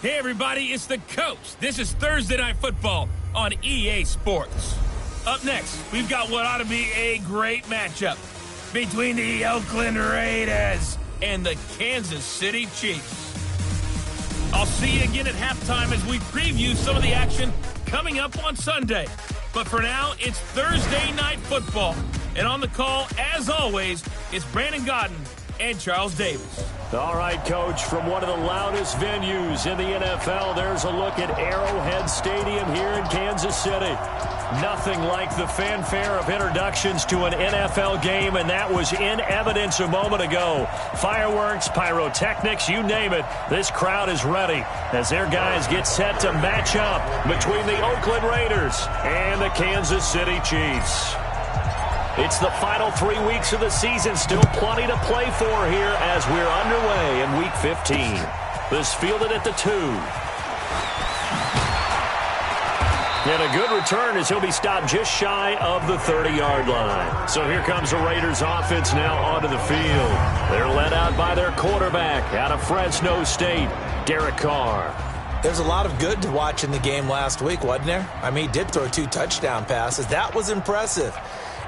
Hey, everybody, it's the Coach. This is Thursday Night Football on EA Sports. Up next, we've got what ought to be a great matchup between the Oakland Raiders and the Kansas City Chiefs. I'll see you again at halftime as we preview some of the action coming up on Sunday. But for now, it's Thursday Night Football. And on the call, as always, it's Brandon Godden and Charles Davis. All right, Coach, from one of the loudest venues in the NFL, there's a look at Arrowhead Stadium here in Kansas City. Nothing like the fanfare of introductions to an NFL game, and that was in evidence a moment ago. Fireworks, pyrotechnics, you name it, this crowd is ready as their guys get set to match up between the Oakland Raiders and the Kansas City Chiefs. It's the final 3 weeks of the season. Still plenty to play for here as we're underway in Week 15. This fielded at the 2. And a good return as he'll be stopped just shy of the 30-yard line. So here comes the Raiders offense now onto the field. They're led out by their quarterback out of Fresno State, Derek Carr. There's a lot of good to watch in the game last week, wasn't there? I mean, he did throw 2 touchdown passes. That was impressive.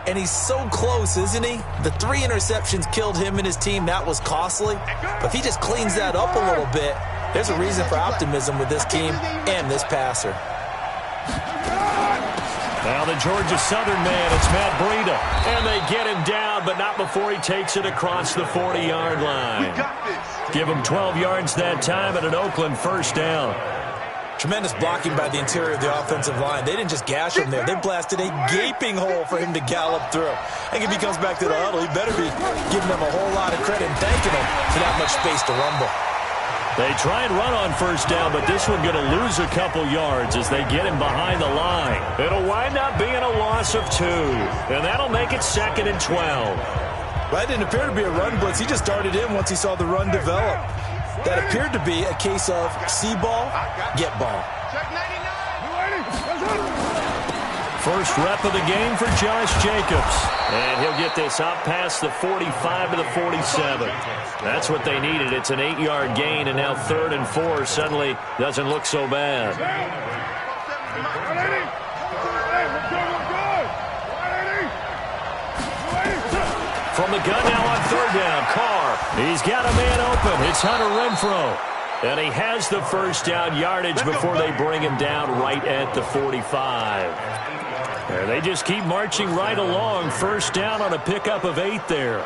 And he's so close, isn't he? The 3 interceptions killed him and his team. That was costly. But if he just cleans that up a little bit, there's a reason for optimism with this team and this passer. Now the Georgia Southern man, it's Matt Breida. And they get him down, but not before he takes it across the 40-yard line. Give him 12 yards that time and an Oakland first down. Tremendous blocking by the interior of the offensive line. They didn't just gash him there. They blasted a gaping hole for him to gallop through. I think if he comes back to the huddle, he better be giving them a whole lot of credit and thanking them for that much space to rumble. They try and run on first down, but this one going to lose a couple yards as they get him behind the line. It'll wind up being a loss of 2, and that'll make it 2nd and 12. That didn't appear to be a run blitz. He just started in once he saw the run develop. That appeared to be a case of see ball, get ball. First rep of the game for Josh Jacobs. And he'll get this up past the 45 to the 47. That's what they needed. It's an 8-yard gain, and now 3rd and 4 suddenly doesn't look so bad. From the gun now on 3rd down, Carr. He's got a man open. It's Hunter Renfrow. And he has the first down yardage before they bring him down right at the 45. And they just keep marching right along. First down on a pickup of 8 there.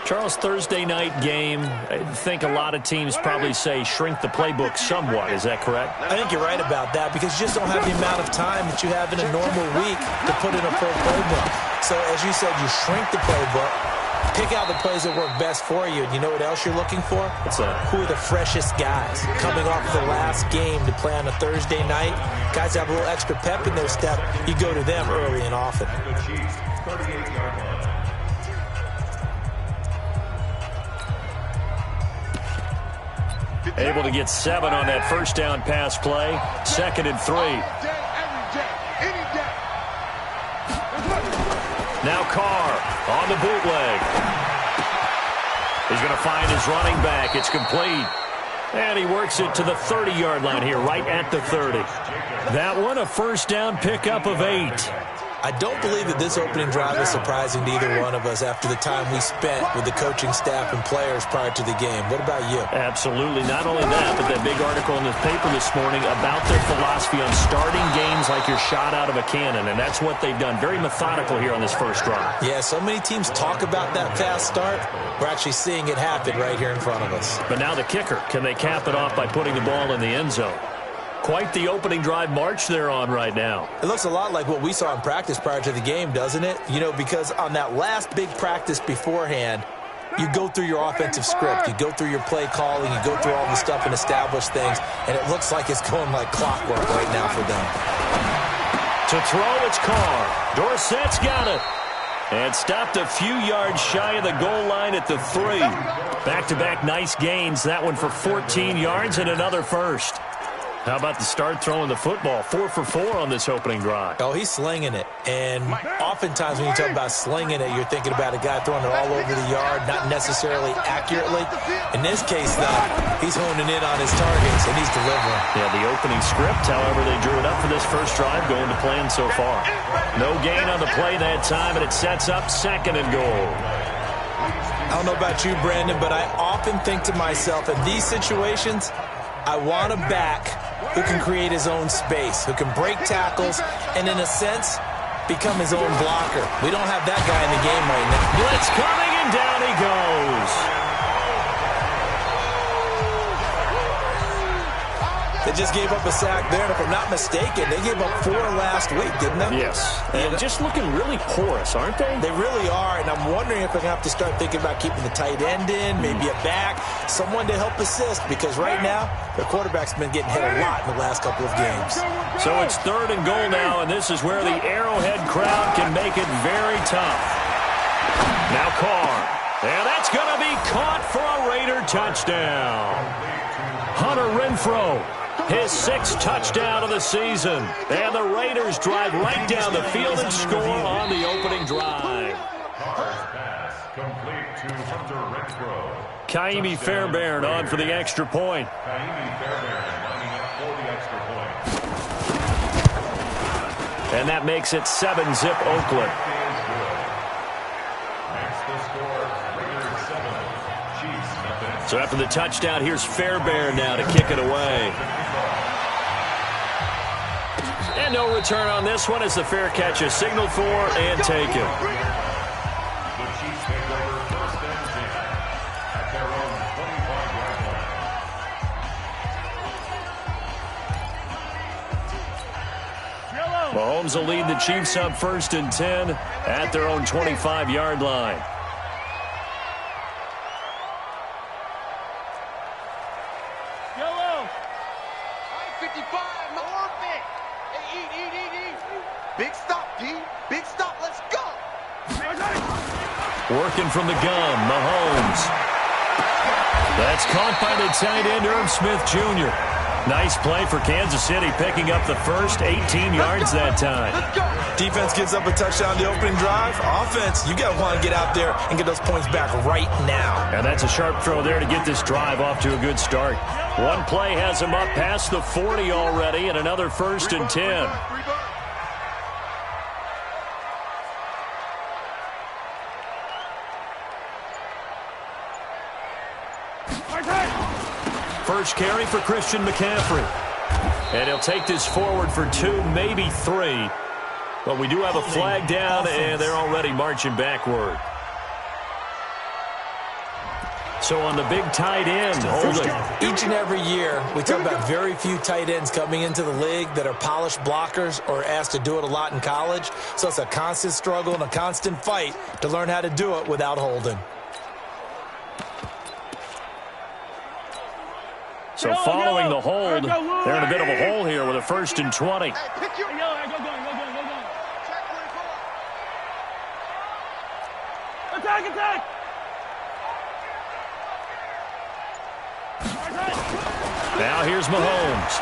Charles, Thursday night game, I think a lot of teams probably say shrink the playbook somewhat. Is that correct? I think you're right about that because you just don't have the amount of time that you have in a normal week to put in a full playbook. So, as you said, you shrink the playbook, pick out the plays that work best for you. And you know what else you're looking for? What's that? Who are the freshest guys coming off the last game to play on a Thursday night? Guys have a little extra pep in their step. You go to them early and often. Able to get 7 on that first down pass play. 2nd and 3. Now Carr on the bootleg. He's going to find his running back. It's complete. And he works it to the 30-yard line here, right at the 30. That one, a first down pickup of 8. I don't believe that this opening drive is surprising to either one of us after the time we spent with the coaching staff and players prior to the game. What about you? Absolutely. Not only that, but that big article in the paper this morning about their philosophy on starting games like you're shot out of a cannon, and that's what they've done. Very methodical here on this first drive. Yeah, so many teams talk about that fast start. We're actually seeing it happen right here in front of us. But now the kicker. Can they cap it off by putting the ball in the end zone? Quite the opening drive march they're on right now. It looks a lot like what we saw in practice prior to the game, doesn't it? You know, because on that last big practice beforehand, you go through your offensive script, you go through your play calling, you go through all the stuff and establish things, and it looks like it's going like clockwork right now for them. To throw, it's Carr. Dorsett's got it. And stopped a few yards shy of the goal line at the 3. Back-to-back nice gains. That one for 14 yards and another first. How about the start throwing the football? 4 for 4 on this opening drive. Oh, he's slinging it. And oftentimes when you talk about slinging it, you're thinking about a guy throwing it all over the yard, not necessarily accurately. In this case, though, he's honing in on his targets, and he's delivering. Yeah, the opening script, however, they drew it up for this first drive, going to plan so far. No gain on the play that time, and it sets up 2nd and goal. I don't know about you, Brandon, but I often think to myself, in these situations, I want a back who can create his own space, who can break tackles, and in a sense, become his own blocker. We don't have that guy in the game right now. Blitz coming, and down he goes. They just gave up a sack there, and if I'm not mistaken, they gave up 4 last week, didn't they? Yes, and just looking really porous, aren't they? They really are, and I'm wondering if they're going to have to start thinking about keeping the tight end in, maybe a back, someone to help assist, because right now, their quarterback's been getting hit a lot in the last couple of games. So it's 3rd and goal now, and this is where the Arrowhead crowd can make it very tough. Now Carr, and that's going to be caught for a Raider touchdown. Hunter Renfrow, his 6th touchdown of the season. And the Raiders drive right down the field and score on the opening drive. Kaimi Fairbairn on for the extra point. And that makes it 7-zip Oakland. So after the touchdown, here's Fairbairn now to kick it away. And no return on this one as the fair catch is signaled for and taken. Mahomes will lead the Chiefs up 1st and 10 at their own 25-yard line. Working from the gun, Mahomes. That's caught by the tight end, Irv Smith Jr. Nice play for Kansas City, picking up the first 18 yards that time. Defense gives up a touchdown the opening drive. Offense, you got to want to get out there and get those points back right now. And that's a sharp throw there to get this drive off to a good start. One play has him up past the 40 already, and another 1st and 10. First carry for Christian McCaffrey. And he'll take this forward for 2, maybe 3. But we do have a flag down, and they're already marching backward. So on the big tight end, holding. Each and every year, we talk about very few tight ends coming into the league that are polished blockers or asked to do it a lot in college. So it's a constant struggle and a constant fight to learn how to do it without holding. So following the hold, they're in a bit of a hole here with a 1st and 20. Attack! Now here's Mahomes.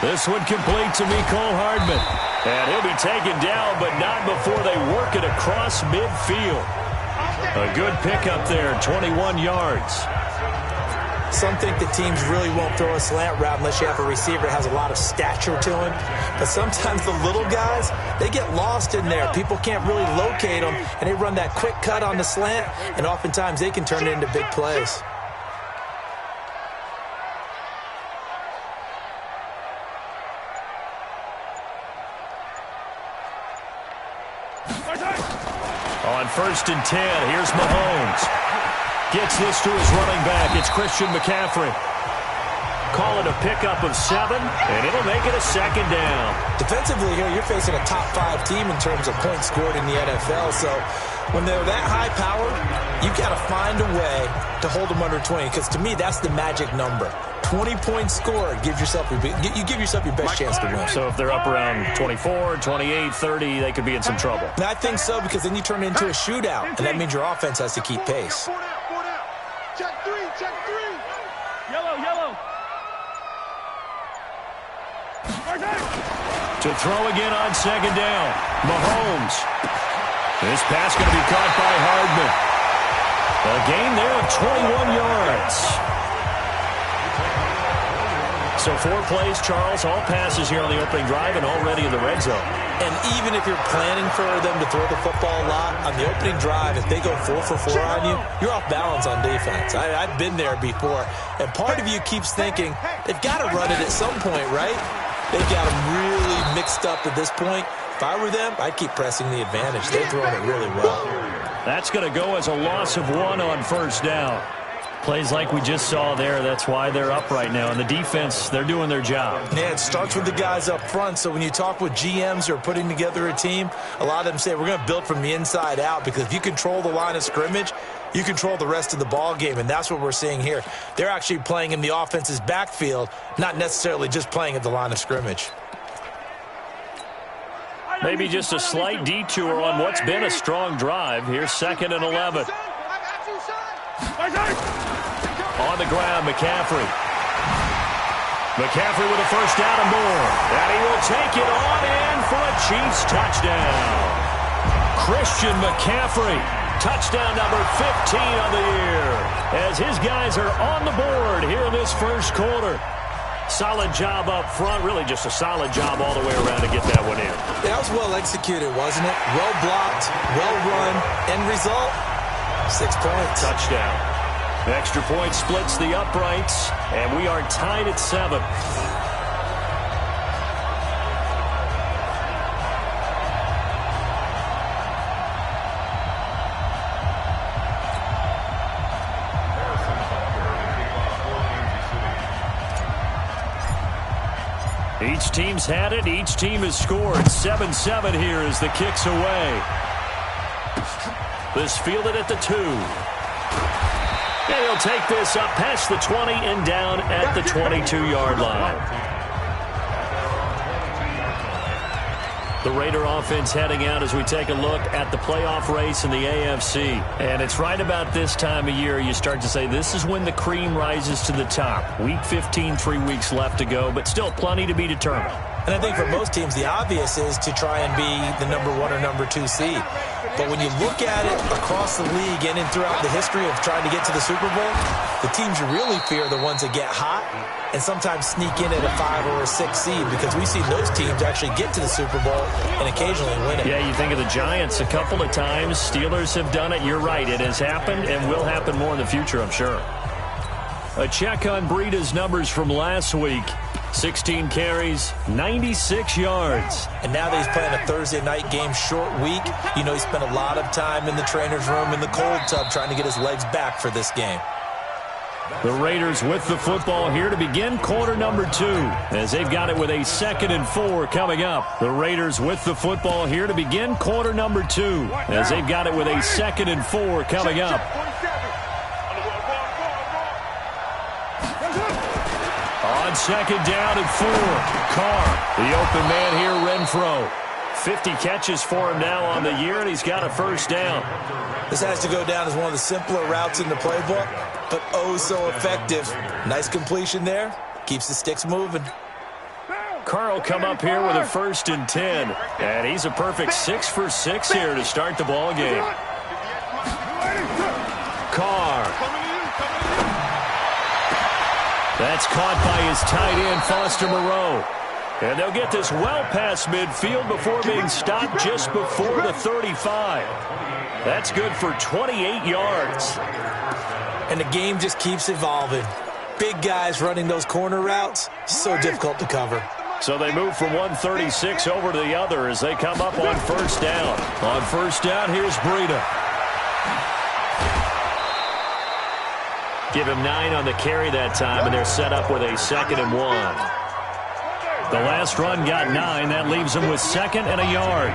This one complete to Mecole Hardman. And he'll be taken down, but not before they work it across midfield. A good pickup there, 21 yards. Some think the teams really won't throw a slant route unless you have a receiver that has a lot of stature to him. But sometimes the little guys, they get lost in there. People can't really locate them, and they run that quick cut on the slant, and oftentimes they can turn it into big plays. On 1st and 10, here's Mahomes. Gets this to his running back. It's Christian McCaffrey. Call it a pickup of 7, and it'll make it a 2nd down. Defensively here, you're facing a top 5 team in terms of points scored in the NFL. So when they're that high powered, you got to find a way to hold them under 20. Because to me, that's the magic number. 20 points scored, you give yourself your best chance to win. So if they're up around 24, 28, 30, they could be in some trouble. And I think so, because then you turn it into a shootout, and that means your offense has to keep pace. Yellow. To throw again on second down. Mahomes. This pass going to be caught by Hardman. A gain there of 21 yards. So 4 plays, Charles, all passes here on the opening drive and already in the red zone. And even if you're planning for them to throw the football a lot, on the opening drive, if they go 4 for 4 on you, you're off balance on defense. I've been there before. And part of you keeps thinking, they've got to run it at some point, right? They've got them really mixed up at this point. If I were them, I'd keep pressing the advantage. They're throwing it really well. That's going to go as a loss of 1 on first down. Plays like we just saw there, that's why they're up right now. And the defense, they're doing their job. Yeah, it starts with the guys up front. So when you talk with GMs who are putting together a team, a lot of them say we're going to build from the inside out, because if you control the line of scrimmage, you control the rest of the ball game, and that's what we're seeing here. They're actually playing in the offense's backfield, not necessarily just playing at the line of scrimmage. Maybe just a slight detour on what's been a strong drive. Here's 2nd and 11. On the ground, McCaffrey. McCaffrey with a first down and more. And he will take it on in for a Chiefs touchdown. Christian McCaffrey, touchdown number 15 on the year, as his guys are on the board here in this first quarter. Solid job up front, really just a solid job all the way around to get that one in. That was well executed, wasn't it? Well blocked, well run, end result, 6 points. Touchdown. Extra point splits the uprights, and we are tied at 7. Each team's had it. Each team has scored. 7-7 here as the kick's away. This fielded at the 2. And he'll take this up past the 20 and down at the 22-yard line. The Raider offense heading out as we take a look at the playoff race in the AFC. And it's right about this time of year you start to say this is when the cream rises to the top. Week 15, 3 weeks left to go, but still plenty to be determined. And I think for most teams, the obvious is to try and be the number 1 or number 2 seed. But when you look at it across the league and throughout the history of trying to get to the Super Bowl, the teams you really fear are the ones that get hot and sometimes sneak in at a 5 or a 6 seed, because we've seen those teams actually get to the Super Bowl and occasionally win it. Yeah, you think of the Giants a couple of times. Steelers have done it. You're right. It has happened and will happen more in the future, I'm sure. A check on Breida's numbers from last week. 16 carries, 96 yards. And now that he's playing a Thursday night game, short week, you know he spent a lot of time in the trainer's room in the cold tub trying to get his legs back for this game. The Raiders with the football here to begin quarter number 2, as they've got it with a 2nd and 4 coming up. The Raiders with the football here to begin quarter number 2, as they've got it with a 2nd and 4 coming up. On 2nd down and 4, Carr, the open man here, Renfro. 50 catches for him now on the year, and he's got a first down. This has to go down as one of the simpler routes in the playbook, but oh so effective. Nice completion there. Keeps the sticks moving. Carr will come up here with a 1st and 10, and he's a perfect 6 for 6 here to start the ball game. Carr. That's caught by his tight end, Foster Moreau. And they'll get this well past midfield before being stopped just before the 35. That's good for 28 yards. And the game just keeps evolving. Big guys running those corner routes, so difficult to cover. So they move from 136 over to the other as they come up on first down. On first down, here's Breida. Give him 9 on the carry that time, and they're set up with a 2nd and 1. The last run got 9. That leaves them with 2nd and a yard.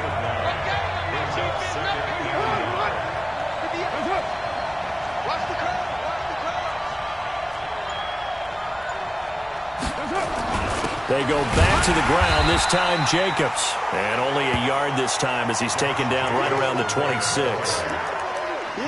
They go back to the ground, this time Jacobs. And only a yard this time as he's taken down right around the 26.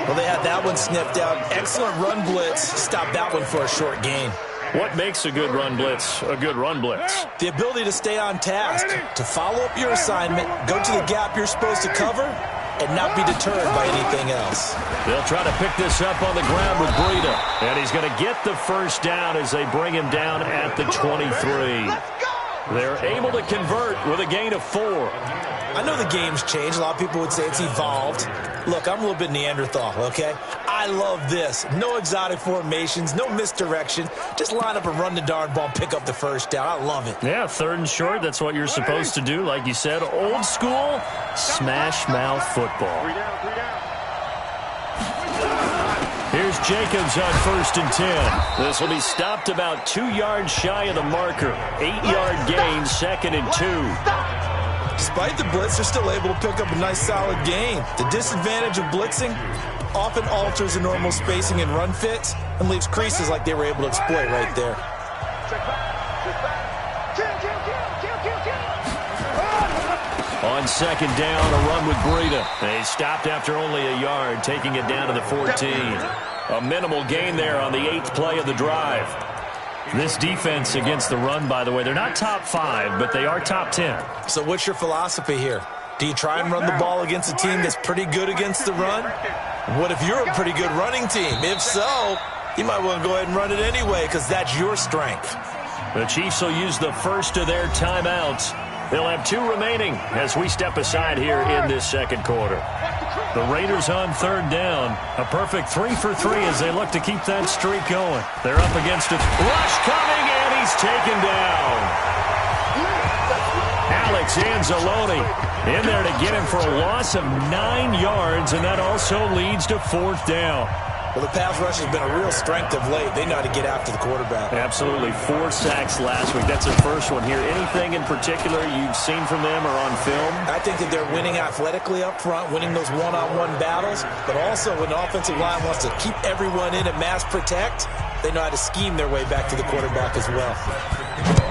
Well, they had that one sniffed out. Excellent run blitz. Stopped that one for a short gain. What makes a good run blitz a good run blitz? The ability to stay on task, to follow up your assignment, go to the gap you're supposed to cover, and not be deterred by anything else. They'll try to pick this up on the ground with Breida. And he's going to get the first down as they bring him down at the 23. They're able to convert with a gain of 4. I know the game's changed. A lot of people would say it's evolved. Look, I'm a little bit Neanderthal, okay? I love this. No exotic formations, no misdirection. Just line up and run the darn ball and pick up the first down. I love it. Yeah, 3rd and short. That's what you're supposed to do. Like you said, old school smash mouth football. Here's Jacobs on 1st and 10. This will be stopped about 2 yards shy of the marker. 8-yard gain, 2nd and 2. Despite the blitz, they're still able to pick up a nice solid gain. The disadvantage of blitzing often alters the normal spacing and run fits and leaves creases like they were able to exploit right there. On 2nd down, a run with Breida. They stopped after only a yard, taking it down to the 14. A minimal gain there on the 8th play of the drive. This defense against the run, by the way, they're not top 5, but they are top 10. So what's your philosophy here? Do you try and run the ball against a team that's pretty good against the run? What if you're a pretty good running team? If so, you might want to go ahead and run it anyway because that's your strength. The Chiefs will use the first of their timeouts. They'll have 2 remaining as we step aside here in this 2nd quarter. The Raiders on 3rd down. A perfect 3 for 3 as they look to keep that streak going. They're up against a rush coming, and he's taken down. Alex Anzalone in there to get him for a loss of 9 yards, and that also leads to 4th down. Well, the pass rush has been a real strength of late. They know how to get after the quarterback. Absolutely. 4 sacks last week. That's their first one here. Anything in particular you've seen from them or on film? I think that they're winning athletically up front, winning those one-on-one battles, but also when the offensive line wants to keep everyone in and mass protect, they know how to scheme their way back to the quarterback as well.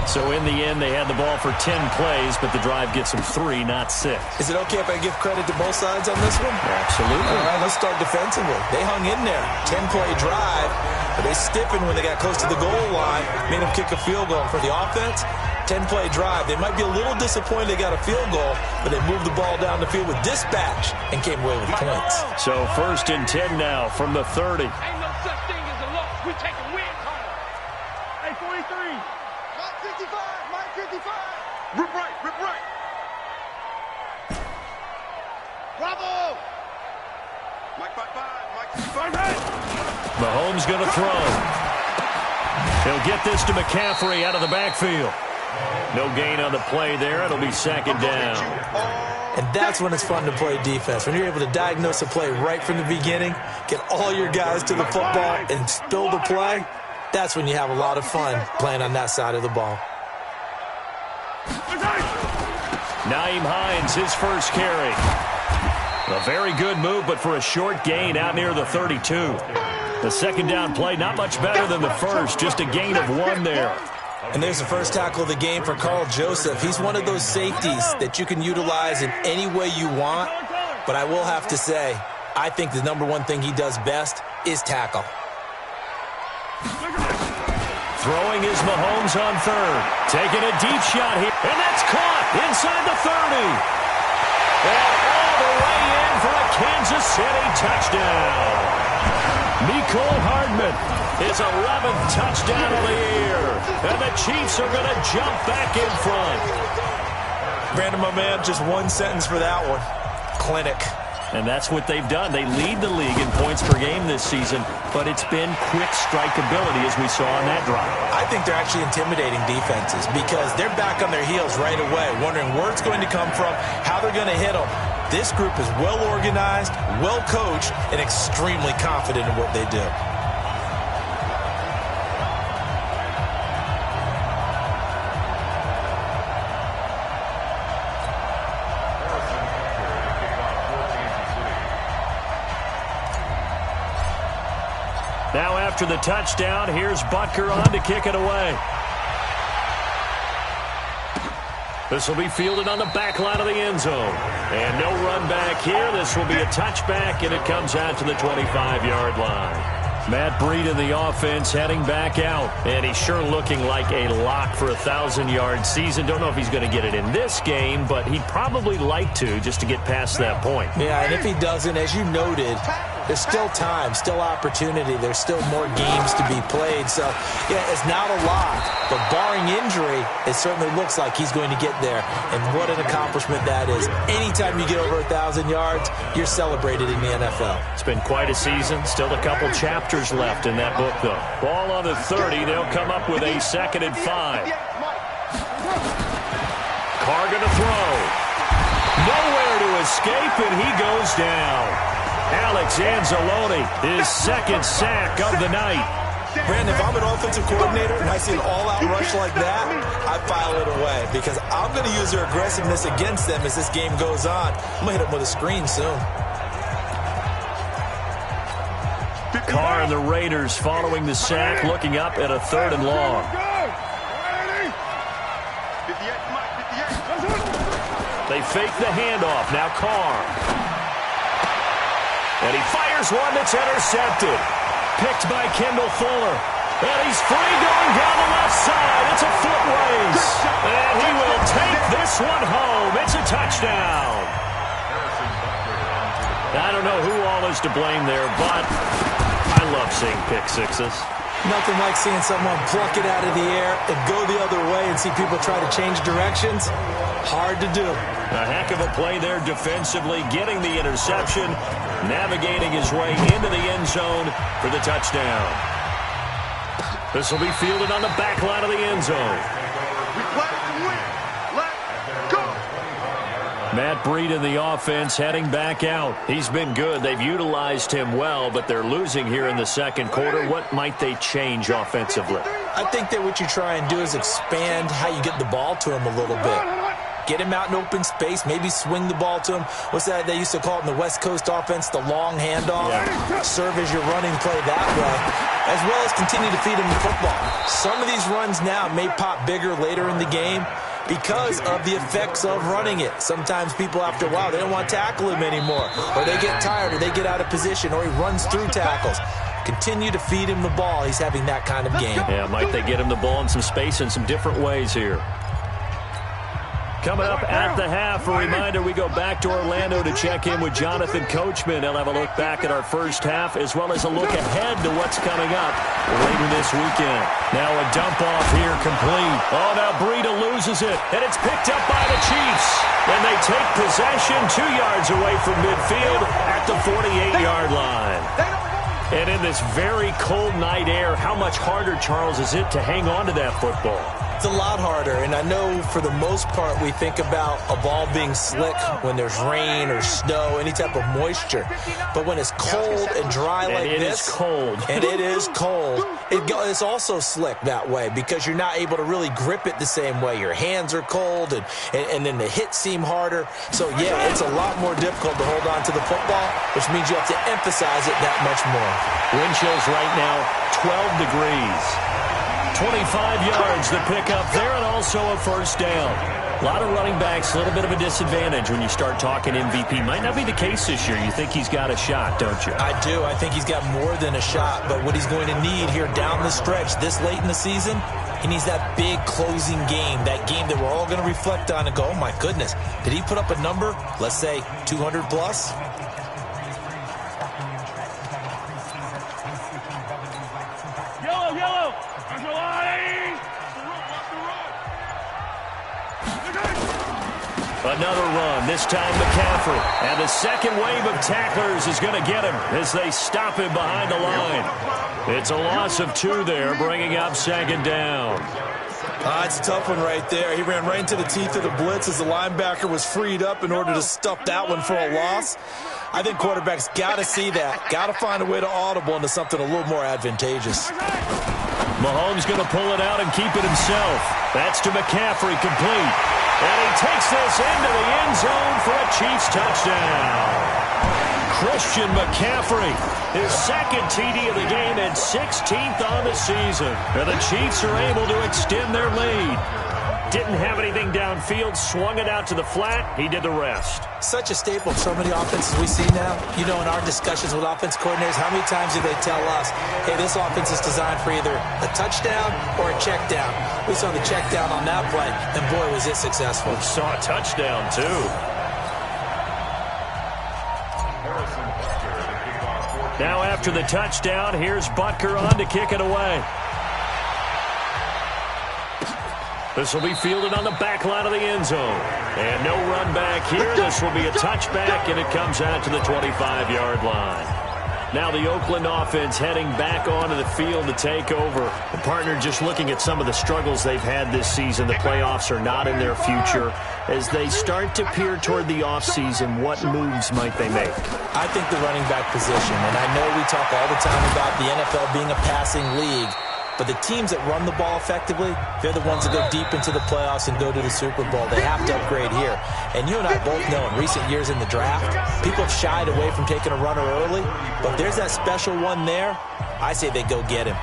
So in the end, they had the ball for 10 plays, but the drive gets them 3, not 6. Is it okay if I give credit to both sides on this one? Absolutely. All right, let's start defensively. They hung in there. 10-play drive, but they stiffened when they got close to the goal line, made them kick a field goal. For the offense, 10-play drive. They might be a little disappointed they got a field goal, but they moved the ball down the field with dispatch and came away with points. So 1st and 10 now from the 30. Ain't no such thing as a loss. We take a win home. Hey, 43. Mike 55. Mike 55. Rip right. Rip right. Bravo. Mike 55. Mike 55. Mahomes going to throw. He'll get this to McCaffrey out of the backfield. No gain on the play there. It'll be 2nd down. And that's when it's fun to play defense. When you're able to diagnose a play right from the beginning, get all your guys to the football, and spill the play, that's when you have a lot of fun playing on that side of the ball. Nyheim Hines, his first carry. A very good move, but for a short gain out near the 32. The 2nd down play, not much better than the first, just a gain of 1 there. And there's the first tackle of the game for Carl Joseph. He's one of those safeties that you can utilize in any way you want. But I will have to say, I think the #1 thing he does best is tackle. Throwing is Mahomes on 3rd. Taking a deep shot here. And that's caught inside the 30. And all the way in for a Kansas City touchdown. Mecole Hardman, his 11th touchdown of the year. And the Chiefs are going to jump back in front. Brandon, my man, just one sentence for that one. Clinic. And that's what they've done. They lead the league in points per game this season, but it's been quick strikeability as we saw on that drive. I think they're actually intimidating defenses because they're back on their heels right away, wondering where it's going to come from, how they're going to hit them. This group is well organized, well coached, and extremely confident in what they do. Now after the touchdown, here's Butker on to kick it away. This will be fielded on the back line of the end zone. And no run back here. This will be a touchback, and it comes out to the 25-yard line. Matt Breed in the offense heading back out. And he's sure looking like a lock for a 1,000-yard season. Don't know if he's going to get it in this game, but he'd probably like to just to get past that point. Yeah, and if he doesn't, as you noted, there's still time, still opportunity. There's still more games to be played. So, yeah, it's not a lock. But barring injury, it certainly looks like he's going to get there. And what an accomplishment that is. Anytime you get over 1,000 yards, you're celebrated in the NFL. It's been quite a season. Still a couple chapters left in that book, though. Ball on the 30. They'll come up with a 2nd and 5. Carr going to throw. Nowhere to escape, and he goes down. Alex Anzalone, his 2nd sack of the night. Brandon, if I'm an offensive coordinator and I see an all-out rush like that, I file it away because I'm going to use their aggressiveness against them as this game goes on. I'm going to hit them with a screen soon. Carr and the Raiders following the sack, looking up at a 3rd and long. They fake the handoff. Now Carr. And he fires one that's intercepted. Picked by Kendall Fuller. And he's free going down the left side. It's a foot race. And he will take this one home. It's a touchdown. I don't know who all is to blame there, but I love seeing pick sixes. Nothing like seeing someone pluck it out of the air and go the other way and see people try to change directions. Hard to do. A heck of a play there defensively, getting the interception, navigating his way into the end zone for the touchdown. This will be fielded on the back line of the end zone. Matt Breed in the offense heading back out. He's been good. They've utilized him well, but they're losing here in the 2nd quarter. What might they change offensively? I think that what you try and do is expand how you get the ball to him a little bit. Get him out in open space, maybe swing the ball to him. What's that they used to call it in the West Coast offense, the long handoff? Yeah. Serve as your running play that way, as well as continue to feed him the football. Some of these runs now may pop bigger later in the game because of the effects of running it. Sometimes people, after a while, they don't want to tackle him anymore, or they get tired, or they get out of position, or he runs through tackles. Continue to feed him the ball. He's having that kind of game. Yeah, might they get him the ball in some space in some different ways here. Coming up at the half, a reminder, we go back to Orlando to check in with Jonathan Coachman. He'll have a look back at our first half as well as a look ahead to what's coming up later this weekend. Now a dump off here complete. Oh, now Breida loses it, and it's picked up by the Chiefs. And they take possession 2 yards away from midfield at the 48-yard line. And in this very cold night air, how much harder, Charles, is it to hang on to that football? It's a lot harder, and I know for the most part we think about a ball being slick when there's rain or snow, any type of moisture. But when it's cold and dry like this, and it is cold, it's also slick that way because you're not able to really grip it the same way. Your hands are cold, and then the hits seem harder. So, yeah, it's a lot more difficult to hold on to the football, which means you have to emphasize it that much more. Wind chills right now, 12 degrees. 25 yards the pickup there, and also a first down. A lot of running backs, a little bit of a disadvantage when you start talking MVP. Might not be the case this year. You think he's got a shot, don't you? I do. I think he's got more than a shot, but what he's going to need here down the stretch this late in the season, he needs that big closing game, that game that we're all going to reflect on and go, oh, my goodness, did he put up a number, let's say 200 plus? Yellow! Another run, this time McCaffrey. And the second wave of tacklers is going to get him as they stop him behind the line. It's a loss of 2 there, bringing up 2nd down. It's a tough one right there. He ran right into the teeth of the blitz as the linebacker was freed up in order to stuff that one for a loss. I think quarterbacks got to see that. Got to find a way to audible into something a little more advantageous. Mahomes going to pull it out and keep it himself. That's to McCaffrey, complete. And he takes this into the end zone for a Chiefs touchdown. Christian McCaffrey, his 2nd TD of the game and 16th on the season. And the Chiefs are able to extend their lead. Didn't have anything downfield, swung it out to the flat. He did the rest. Such a staple of so many offenses we see now. You know, in our discussions with offense coordinators, how many times do they tell us, hey, this offense is designed for either a touchdown or a check down? We saw the check down on that play, and boy, was it successful. We saw a touchdown, too. Now after the touchdown, here's Butker on to kick it away. This will be fielded on the back line of the end zone. And no run back here. This will be a touchback, and it comes out to the 25-yard line. Now the Oakland offense heading back onto the field to take over. The partner just looking at some of the struggles they've had this season. The playoffs are not in their future. As they start to peer toward the offseason, what moves might they make? I think the running back position, and I know we talk all the time about the NFL being a passing league, but the teams that run the ball effectively, they're the ones that go deep into the playoffs and go to the Super Bowl. They have to upgrade here. And you and I both know in recent years in the draft, people have shied away from taking a runner early, but if there's that special one there, I say they go get him.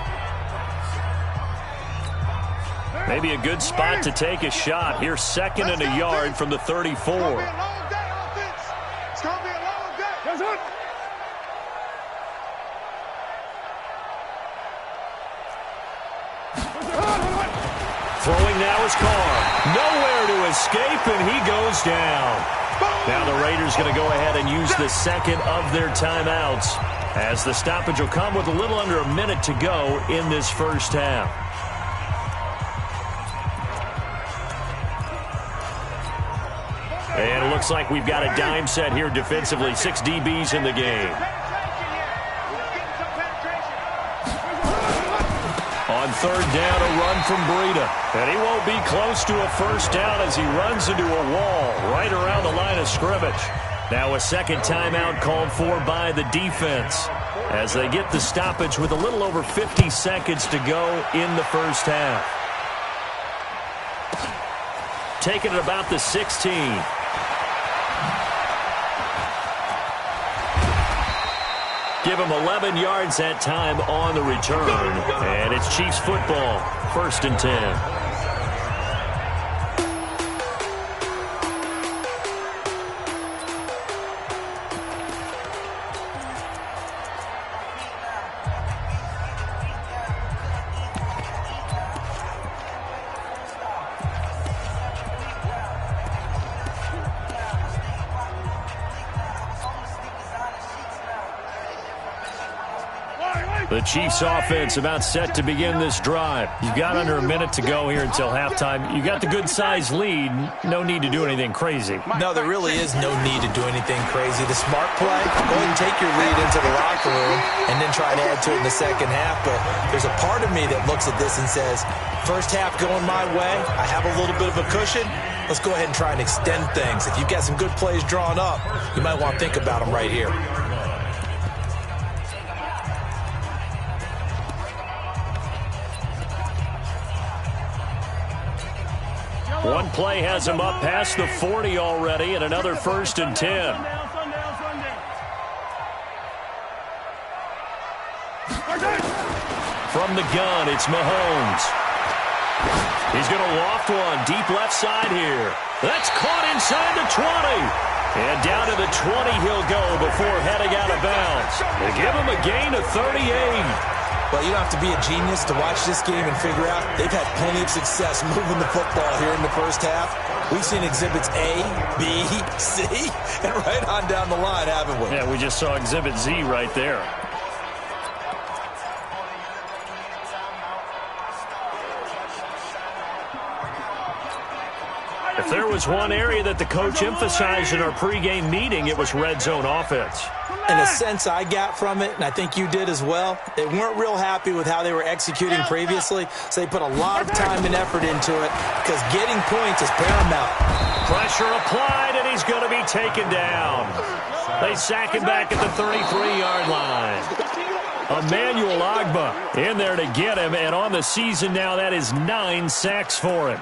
Maybe a good spot to take a shot. Here's 2nd and a yard from the 34. Throwing now is Carr. Nowhere to escape, and he goes down. Now the Raiders going to go ahead and use the second of their timeouts, as the stoppage will come with a little under a minute to go in this first half. And it looks like we've got a dime set here defensively. 6 DBs in the game. On 3rd down, a run from Breida. And he won't be close to a first down as he runs into a wall right around the line of scrimmage. Now a second timeout called for by the defense as they get the stoppage with a little over 50 seconds to go in the first half. Taking it about the 16. Give him 11 yards that time on the return. And it's Chiefs football, 1st and 10. The Chiefs offense about set to begin this drive. You've got under a minute to go here until halftime. You got the good-sized lead. No need to do anything crazy. No, there really is no need to do anything crazy. The smart play, go ahead and take your lead into the locker room and then try to add to it in the second half. But there's a part of me that looks at this and says, first half going my way, I have a little bit of a cushion. Let's go ahead and try and extend things. If you've got some good plays drawn up, you might want to think about them right here. One play has him up past the 40 already, and another 1st and 10. From the gun, it's Mahomes. He's going to loft one deep left side here. That's caught inside the 20. And down to the 20 he'll go before heading out of bounds. They give him a gain of 38. Well, you don't have to be a genius to watch this game and figure out they've had plenty of success moving the football here in the first half. We've seen exhibits A, B, C, and right on down the line, haven't we? Yeah, we just saw exhibit Z right there. If there was one area that the coach emphasized in our pregame meeting, it was red zone offense. In a sense I got from it, and I think you did as well, they weren't real happy with how they were executing previously, so they put a lot of time and effort into it because getting points is paramount. Pressure applied, and he's going to be taken down. They sack him back at the 33-yard line. Emmanuel Ogbah in there to get him, and on the season now, that is 9 sacks for him.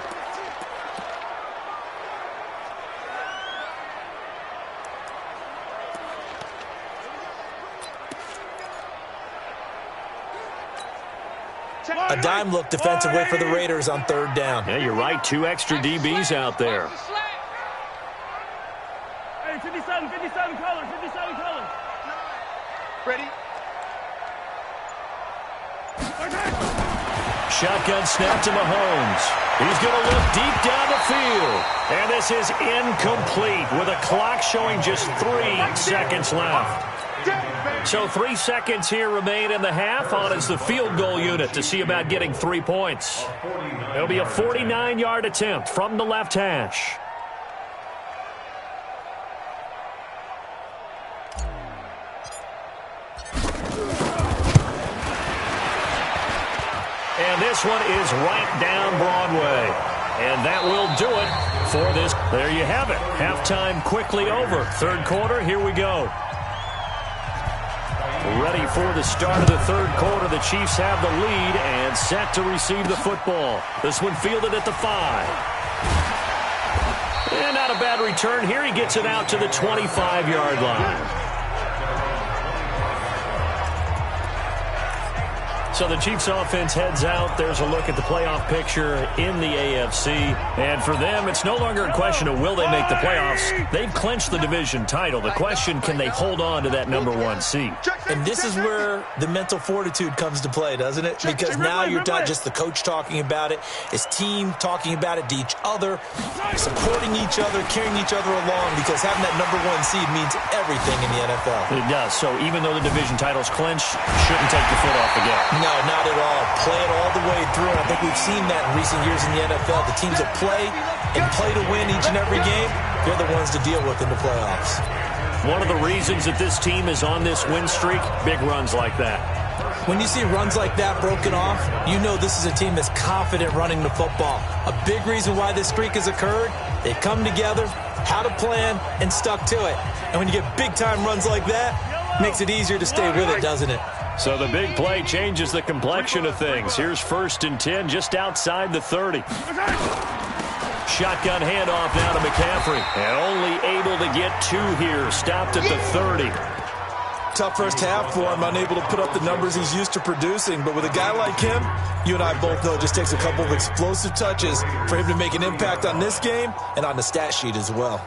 A dime look defensively for the Raiders on third down. Yeah, you're right. 2 extra DBs out there. Hey, 57 colors, 57 colors. Ready? Shotgun snap to Mahomes. He's going to look deep down the field. And this is incomplete with a clock showing just 3 seconds left. So 3 seconds here remain in the half on as the field goal unit to see about getting 3 points. It'll be a 49-yard attempt from the left hash. And this one is right down Broadway. And that will do it for this. There you have it. Halftime quickly over. Third quarter, here we go. Ready for the start of the third quarter. The Chiefs have the lead and set to receive the football. This one fielded at the 5. And not a bad return here. He gets it out to the 25-yard line. So the Chiefs offense heads out. There's a look at the playoff picture in the AFC. And for them, it's no longer a question of will they make the playoffs. They've clinched the division title. The question, can they hold on to that #1 seed? And this is where the mental fortitude comes to play, doesn't it? Because now you're not just the coach talking about it. It's team talking about it to each other, supporting each other, carrying each other along, because having that #1 seed means everything in the NFL. It does. So even though the division title's clinched, shouldn't take your foot off the gas. No, not at all. Play it all the way through. I think we've seen that in recent years in the NFL. The teams that play and play to win each and every game, they're the ones to deal with in the playoffs. One of the reasons that this team is on this win streak, big runs like that. When you see runs like that broken off, you know this is a team that's confident running the football. A big reason why this streak has occurred, they've come together, had a plan, and stuck to it. And when you get big-time runs like that, it makes it easier to stay with it, doesn't it? So the big play changes the complexion of things. Here's 1st and 10 just outside the 30. Shotgun handoff now to McCaffrey. And only able to get 2 here. Stopped at the 30. Tough first half for him, unable to put up the numbers he's used to producing. But with a guy like him, you and I both know it just takes a couple of explosive touches for him to make an impact on this game and on the stat sheet as well.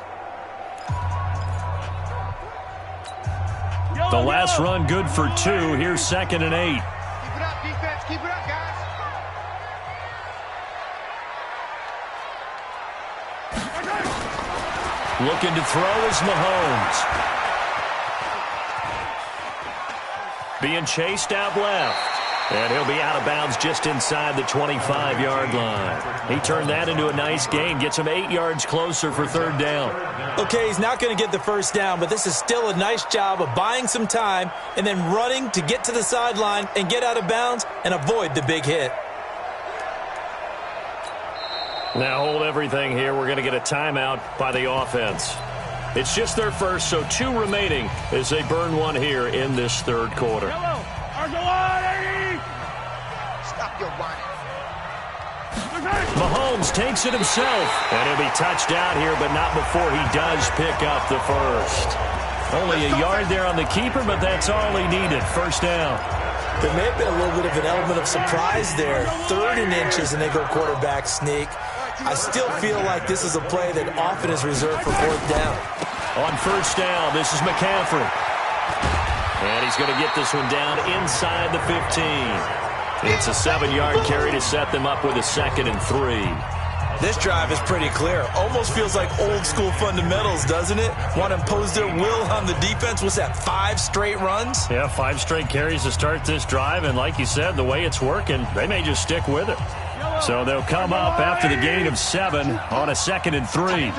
The last run good for 2. Here's 2nd and 8. Keep it up, defense. Keep it up, guys. Looking to throw is Mahomes. Being chased out left. And he'll be out of bounds just inside the 25-yard line. He turned that into a nice gain. Gets him 8 yards closer for 3rd down. Okay, he's not going to get the first down, but this is still a nice job of buying some time and then running to get to the sideline and get out of bounds and avoid the big hit. Now hold everything here. We're going to get a timeout by the offense. It's just their first, so 2 remaining as they burn 1 here in this third quarter. Stop your whining. Mahomes takes it himself, and he'll be touched out here, but not before he does pick up the first. Only a yard there on the keeper, but that's all he needed. First down. There may have been a little bit of an element of surprise there. 3rd and inches, and they go quarterback sneak. I still feel like this is a play that often is reserved for 4th down. On first down, this is McCaffrey. And he's going to get this one down inside the 15. It's a 7-yard carry to set them up with a 2nd and 3. This drive is pretty clear. Almost feels like old-school fundamentals, doesn't it? Want to impose their will on the defense. What's that, 5 straight runs? Yeah, 5 straight carries to start this drive. And like you said, the way it's working, they may just stick with it. So they'll come up after the gain of 7 on a 2nd and 3.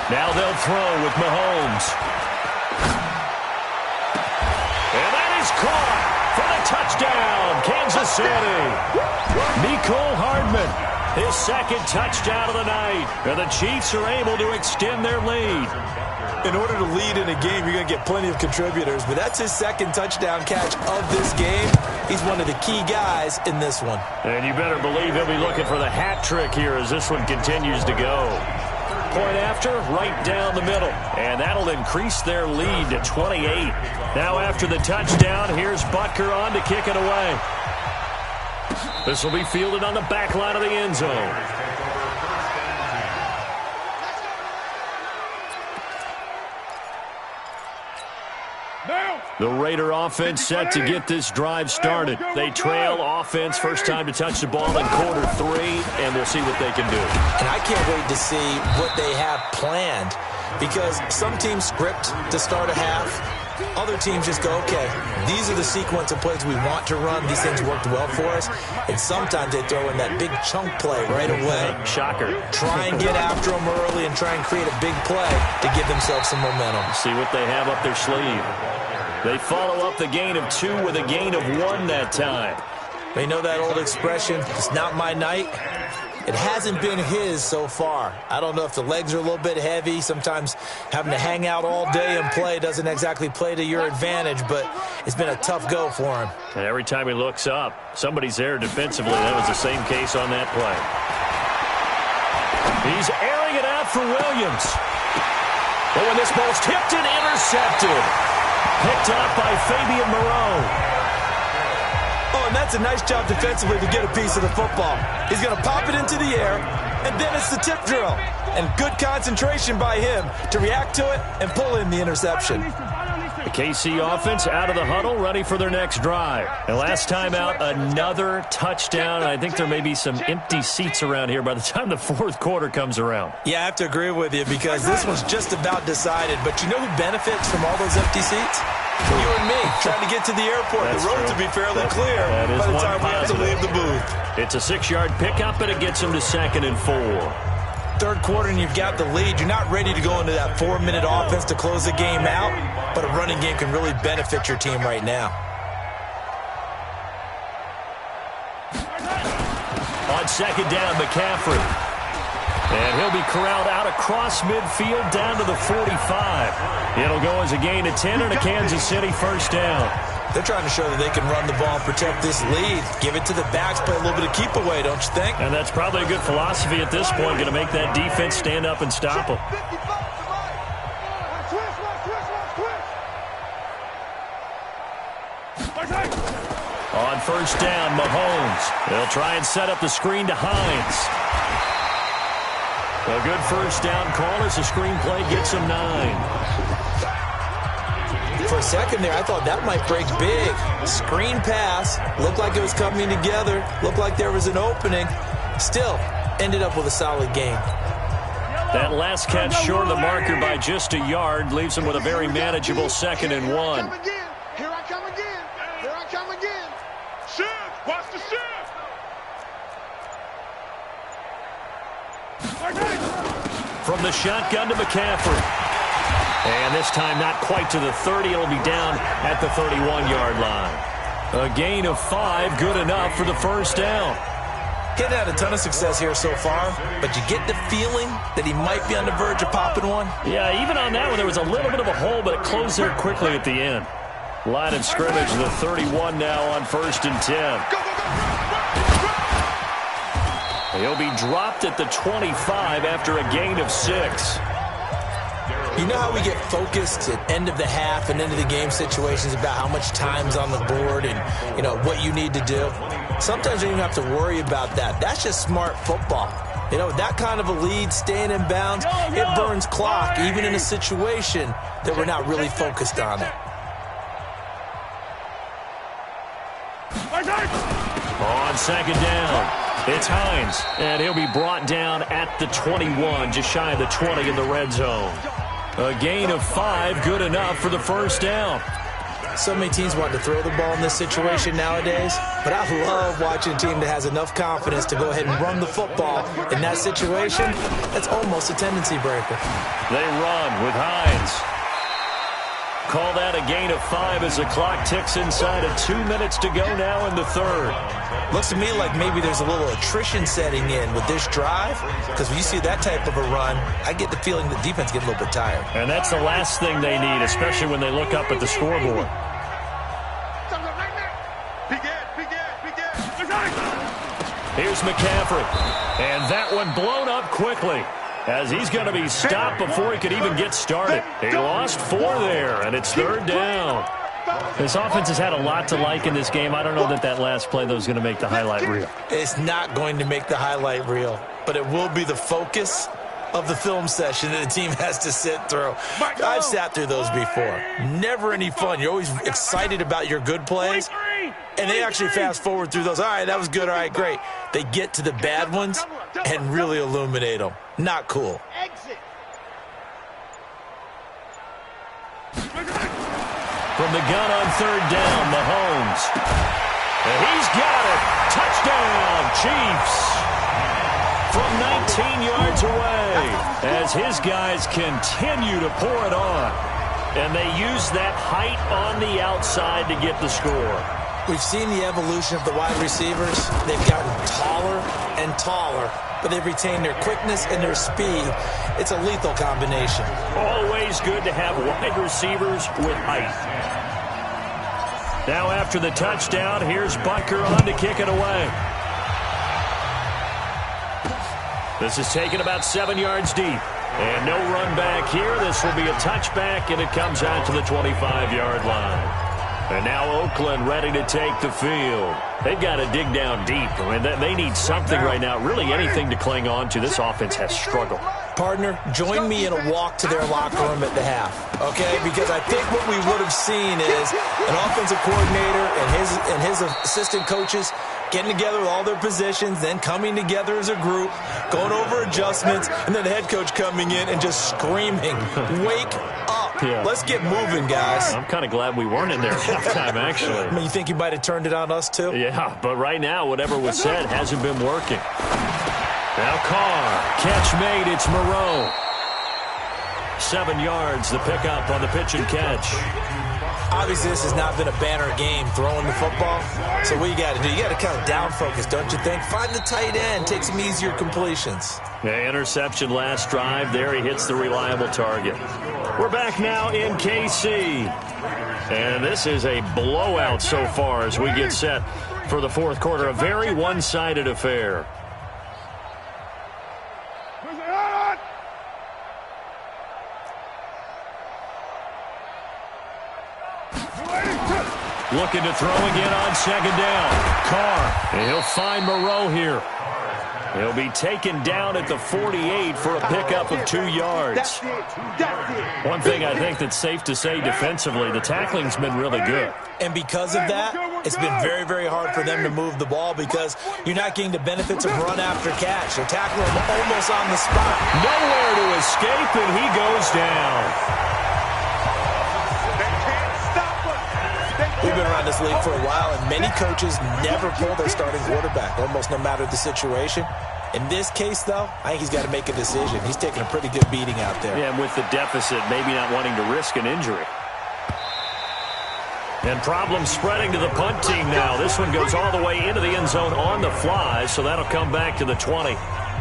Now they'll throw with Mahomes. And that is caught for the touchdown, Kansas City. Mecole Hardman, his 2nd touchdown of the night. And the Chiefs are able to extend their lead. In order to lead in a game, you're going to get plenty of contributors, but that's his 2nd touchdown catch of this game. He's one of the key guys in this one. And you better believe he'll be looking for the hat trick here as this one continues to go. Point after, right down the middle. And that'll increase their lead to 28. Now after the touchdown, here's Butker on to kick it away. This will be fielded on the back line of the end zone. The Raider offense set to get this drive started. They trail offense, first time to touch the ball in quarter 3, and we'll see what they can do. And I can't wait to see what they have planned, because some teams script to start a half. Other teams just go, okay, these are the sequence of plays we want to run. These things worked well for us. And sometimes they throw in that big chunk play right away. Shocker. Try and get after them early and try and create a big play to give themselves some momentum. See what they have up their sleeve. They follow up the gain of 2 with a gain of 1 that time. They know that old expression, it's not my night. It hasn't been his so far. I don't know if the legs are a little bit heavy. Sometimes having to hang out all day and play doesn't exactly play to your advantage, but it's been a tough go for him. And every time he looks up, somebody's there defensively. That was the same case on that play. He's airing it out for Williams. Oh, and this ball's tipped and intercepted. Picked up by Fabian Moreau. Oh, and that's a nice job defensively to get a piece of the football. He's going to pop it into the air, and then it's the tip drill. And good concentration by him to react to it and pull in the interception. The KC offense out of the huddle, ready for their next drive. And last time out, another touchdown. And I think there may be some empty seats around here by the time the fourth quarter comes around. Yeah, I have to agree with you because this one's just about decided. But you know who benefits from all those empty seats? You and me, trying to get to the airport. That's the roads true. will be fairly clear by the time we have to leave the booth. It's a 6-yard pickup, and it gets them to 2nd and 4. Third quarter and you've got the lead. You're not ready to go into that 4-minute offense to close the game out, but a running game can really benefit your team right now. On 2nd down, McCaffrey. And he'll be corralled out across midfield down to the 45. It'll go as a gain of 10 and a Kansas City first down. They're trying to show that they can run the ball and protect this lead. Give it to the backs, play a little bit of keep away, don't you think? And that's probably a good philosophy at this point, going to make that defense stand up and stop them. On first down, Mahomes. They'll try and set up the screen to Hines. A good first down call as the screen play gets him 9. For a second there, I thought that might break big. Screen pass. Looked like it was coming together. Looked like there was an opening. Still, ended up with a solid game. That last catch short of the marker by just a yard leaves him with a very manageable 2nd and 1. Here I come again. Here I come again. Shift. Watch the shift. From the shotgun to McCaffrey. And this time not quite to the 30. It'll be down at the 31-yard line. A gain of 5, good enough for the first down. He's had a ton of success here so far, but you get the feeling that he might be on the verge of popping one. Yeah, even on that one, there was a little bit of a hole, but it closed there quickly at the end. Line of scrimmage, the 31 now on 1st and 10. He'll be dropped at the 25 after a gain of 6. You know how we get focused at end of the half and into the game situations about how much time's on the board and, you know, what you need to do? Sometimes you don't have to worry about that. That's just smart football. You know, that kind of a lead, staying in bounds, it burns clock, even in a situation that we're not really focused on it. On 2nd down, it's Hines, and he'll be brought down at the 21, just shy of the 20 in the red zone. A gain of 5, good enough for the first down. So many teams want to throw the ball in this situation nowadays, but I love watching a team that has enough confidence to go ahead and run the football in that situation. That's almost a tendency breaker. They run with Hines. Call that a gain of 5 as the clock ticks inside of 2 minutes to go now in the third. Looks to me like maybe there's a little attrition setting in with this drive, because when you see that type of a run, I get the feeling the defense gets a little bit tired. And that's the last thing they need, especially when they look up at the scoreboard. Begin. Here's McCaffrey. And that one blown up quickly. as he's going to be stopped before he could even get started. He lost 4 there, and it's 3rd down. This offense has had a lot to like in this game. I don't know that last play, though, is going to make the highlight reel. It's not going to make the highlight reel, but it will be the focus of the film session that the team has to sit through. I've sat through those before. Never any fun. You're always excited about your good plays, and they actually fast forward through those. All right, that was good. All right, great. They get to the bad ones and really illuminate them. Not cool. From the gun on 3rd down, Mahomes. And he's got it. Touchdown, Chiefs. From 19 yards away, as his guys continue to pour it on. And they use that height on the outside to get the score. We've seen the evolution of the wide receivers. They've gotten taller and taller, but they've retained their quickness and their speed. It's a lethal combination. Always good to have wide receivers with height. Now after the touchdown, here's Butker on to kick it away. This is taken about 7 yards deep. And no run back here. This will be a touchback, and it comes out to the 25-yard line. And now Oakland ready to take the field. They've got to dig down deep. I mean, they need something right now, really anything to cling on to. This offense has struggled. Partner, join me in a walk to their locker room at the half, okay? Because I think what we would have seen is an offensive coordinator and his assistant coaches getting together with all their positions, then coming together as a group, going over adjustments, and then the head coach coming in and just screaming, wake up. Yeah. Let's get moving, guys. I'm kind of glad we weren't in there halftime, actually. I mean, you think he might have turned it on us, too? Yeah, but right now, whatever was said hasn't been working. Now Carr, catch made, it's Moreau. 7 yards, the pickup on the pitch and catch. Obviously, this has not been a banner game throwing the football. So what you got to do, you got to kind of down focus, don't you think? Find the tight end, take some easier completions. Yeah, interception last drive. There he hits the reliable target. We're back now in KC. And this is a blowout so far as we get set for the 4th quarter. A very one-sided affair. Looking to throw again on 2nd down. Carr, and he'll find Moreau here. He'll be taken down at the 48 for a pickup of 2 yards. One thing I think that's safe to say defensively, the tackling's been really good. And because of that, it's been very, very hard for them to move the ball because you're not getting the benefits of run after catch. They're tackling him almost on the spot. Nowhere to escape, and he goes down. We've been around this league for a while, and many coaches never pull their starting quarterback, almost no matter the situation. In this case, though, I think he's got to make a decision. He's taking a pretty good beating out there. Yeah, and with the deficit, maybe not wanting to risk an injury. And problems spreading to the punt team now. This one goes all the way into the end zone on the fly, so that'll come back to the 20.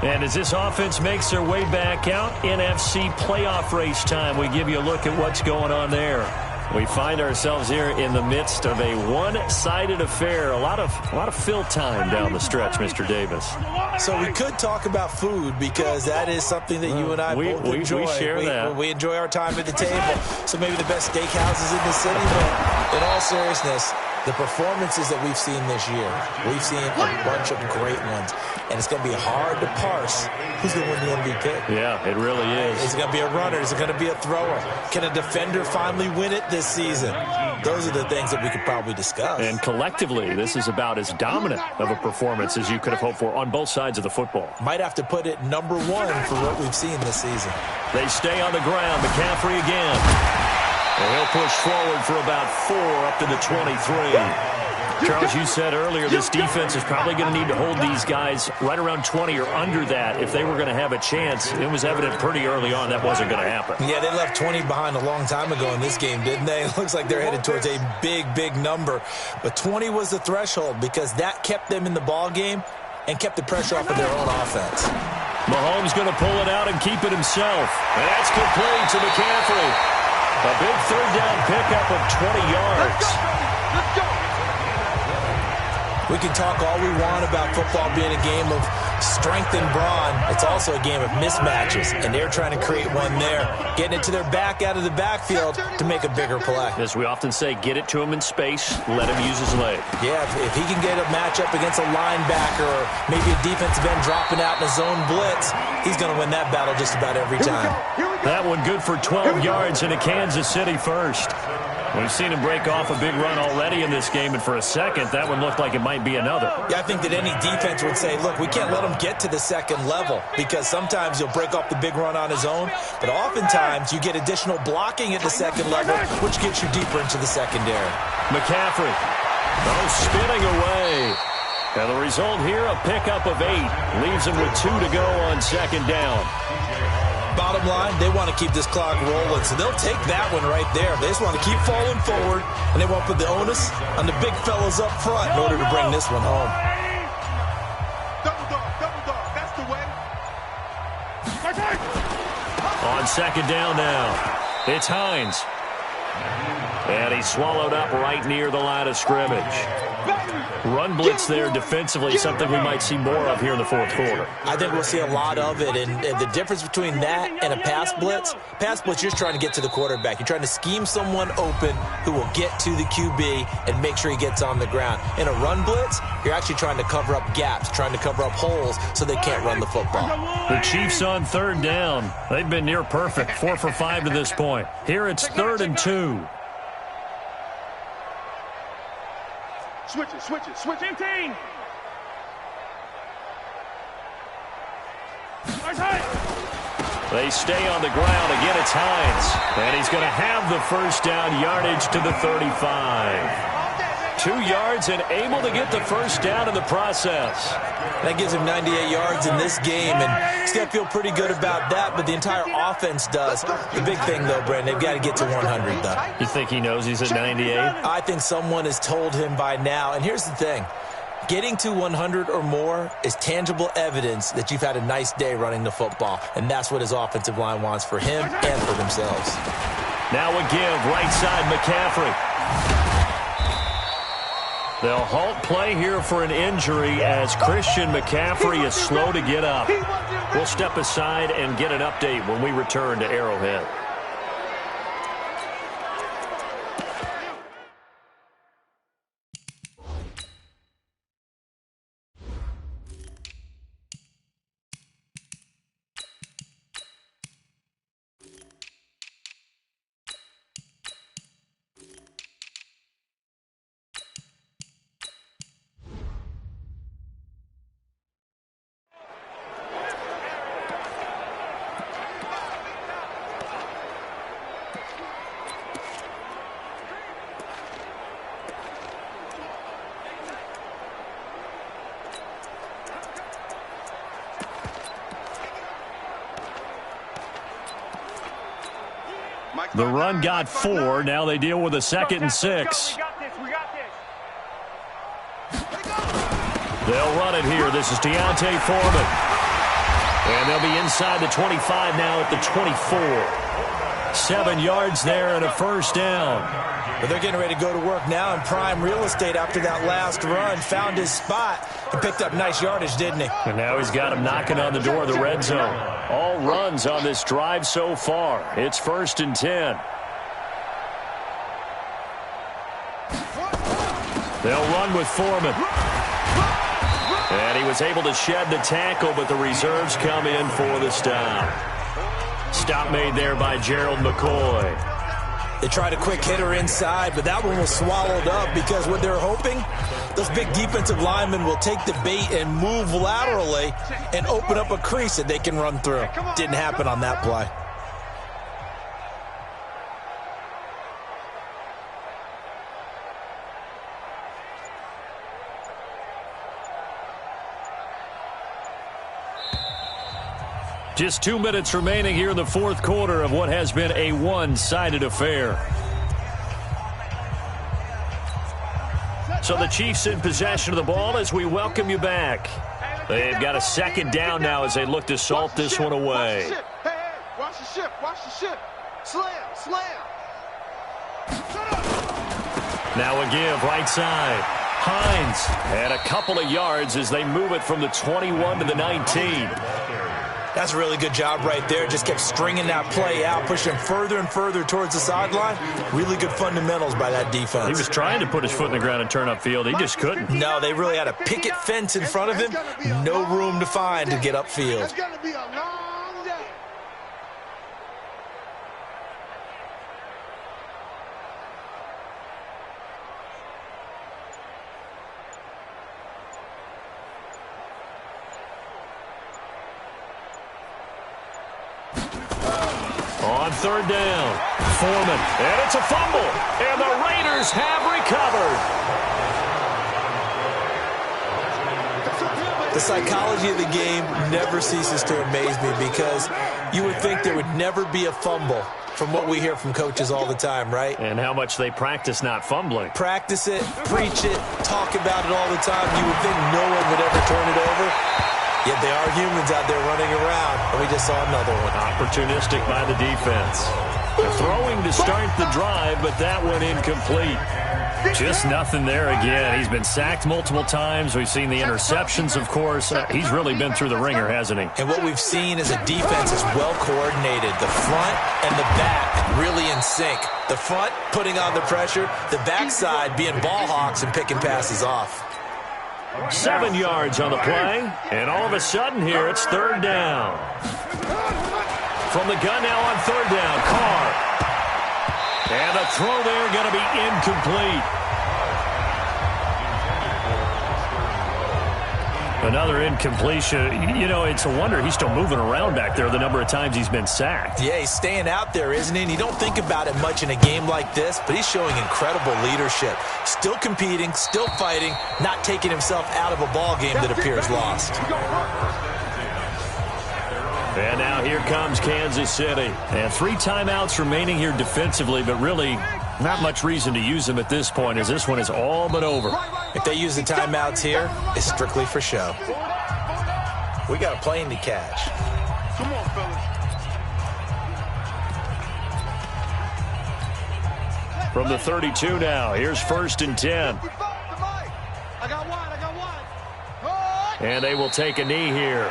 And as this offense makes their way back out, NFC playoff race time, we give you a look at what's going on there. We find ourselves here in the midst of a one-sided affair. A lot of fill time down the stretch, Mr. Davis. So we could talk about food because that is something that you and I both enjoy. We share that. We enjoy our time at the table. So maybe the best steakhouses in the city, but in all seriousness, the performances that we've seen this year, we've seen a bunch of great ones. And it's going to be hard to parse who's going to win the MVP. Yeah, it really is. Is it going to be a runner? Is it going to be a thrower? Can a defender finally win it this season? Those are the things that we could probably discuss. And collectively, this is about as dominant of a performance as you could have hoped for on both sides of the football. Might have to put it #1 for what we've seen this season. They stay on the ground. McCaffrey again. And he'll push forward for about 4 up to the 23. Charles, you said earlier this defense is probably going to need to hold these guys right around 20 or under that if they were going to have a chance. It was evident pretty early on that wasn't going to happen. Yeah, they left 20 behind a long time ago in this game, didn't they? It looks like they're headed towards a big, big number. But 20 was the threshold because that kept them in the ball game and kept the pressure off of their own offense. Mahomes going to pull it out and keep it himself. And that's complete to McCaffrey. A big 3rd down pickup of 20 yards. Let's go. We can talk all we want about football being a game of strength and brawn. It's also a game of mismatches, and they're trying to create one there, getting it to their back out of the backfield to make a bigger play. As we often say, get it to him in space, let him use his leg. Yeah, if he can get a matchup against a linebacker or maybe a defensive end dropping out in a zone blitz, he's going to win that battle just about every time. That one good for 12 yards into Kansas City first. We've seen him break off a big run already in this game, and for a second, that one looked like it might be another. Yeah, I think that any defense would say, look, we can't let him get to the second level because sometimes he'll break off the big run on his own, but oftentimes you get additional blocking at the second level, which gets you deeper into the secondary. McCaffrey, spinning away. And the result here, a pickup of 8. Leaves him with 2 to go on second down. Bottom line, they want to keep this clock rolling, so they'll take that one right there. They just want to keep falling forward, and they won't put the onus on the big fellas up front in order to bring this one home. Double dog, that's the way. On second down now, it's Hines. And he's swallowed up right near the line of scrimmage. Run blitz there defensively, something we might see more of here in the fourth quarter. I think we'll see a lot of it, and the difference between that and a pass blitz, you're just trying to get to the quarterback. You're trying to scheme someone open who will get to the QB and make sure he gets on the ground. In a run blitz, you're actually trying to cover up gaps, trying to cover up holes so they can't run the football. The Chiefs on third down. They've been near perfect, 4 for 5 to this point. Here it's 3rd and 2. Switch it, team. They stay on the ground. Again, it's Hines. And he's going to have the first down, yardage to the 35. 2 yards and able to get the first down in the process. That gives him 98 yards in this game, and he's got to feel pretty good about that, but the entire offense does. The big thing, though, Brandon, they've got to get to 100, though. You think he knows he's at 98? I think someone has told him by now, and here's the thing. Getting to 100 or more is tangible evidence that you've had a nice day running the football, and that's what his offensive line wants for him and for themselves. Now a give, right side, McCaffrey. They'll halt play here for an injury as Christian McCaffrey is slow to get up. We'll step aside and get an update when we return to Arrowhead. The run got 4. Now they deal with a 2nd and 6. They'll run it here. This is Deontay Foreman. And they'll be inside the 25 now at the 24. 7 yards there and a first down. But they're getting ready to go to work now in prime real estate after that last run. Found his spot and picked up nice yardage, didn't he? And now he's got him knocking on the door of the red zone. All runs on this drive so far. It's 1st and 10. They'll run with Foreman. And he was able to shed the tackle, but the reserves come in for the stop. Stop made there by Gerald McCoy. They tried a quick hitter inside, but that one was swallowed up because what they're hoping, those big defensive linemen will take the bait and move laterally and open up a crease that they can run through. Didn't happen on that play. Just 2 minutes remaining here in the fourth quarter of what has been a one-sided affair. So the Chiefs in possession of the ball as we welcome you back. They've got a 2nd down now as they look to salt this one away. Watch the ship. Slam. Now a give, right side. Hines. And a couple of yards as they move it from the 21 to the 19. That's a really good job right there. Just kept stringing that play out, pushing him further and further towards the sideline. Really good fundamentals by that defense. He was trying to put his foot in the ground and turn upfield. He just couldn't. No, they really had a picket fence in front of him. No room to find to get upfield. It's going to be a long day. On third down, Foreman, and it's a fumble, and the Raiders have recovered. The psychology of the game never ceases to amaze me because you would think there would never be a fumble from what we hear from coaches all the time, right? And how much they practice not fumbling. Practice it, preach it, talk about it all the time. You would think no one would ever turn it over. Yet they are humans out there running around, and we just saw another one. Opportunistic by the defense. Throwing to start the drive, but that one incomplete. Just nothing there again. He's been sacked multiple times. We've seen the interceptions, of course. He's really been through the ringer, hasn't he? And what we've seen is a defense is well coordinated. The front and the back really in sync. The front putting on the pressure, the backside being ball hawks and picking passes off. 7 yards on the play, and all of a sudden here it's third down. From the gun now on third down, Carr. And the throw there going to be incomplete. Another incompletion. You know, it's a wonder he's still moving around back there the number of times he's been sacked. Yeah, he's staying out there, isn't he? And you don't think about it much in a game like this, but he's showing incredible leadership. Still competing, still fighting, not taking himself out of a ball game that appears lost. And now here comes Kansas City. And 3 timeouts remaining here defensively, but really not much reason to use them at this point as this one is all but over. If they use the timeouts here, it's strictly for show. We got a plane to catch. Come on, fellas. From the 32 now, here's 1st and 10. I got one. And they will take a knee here.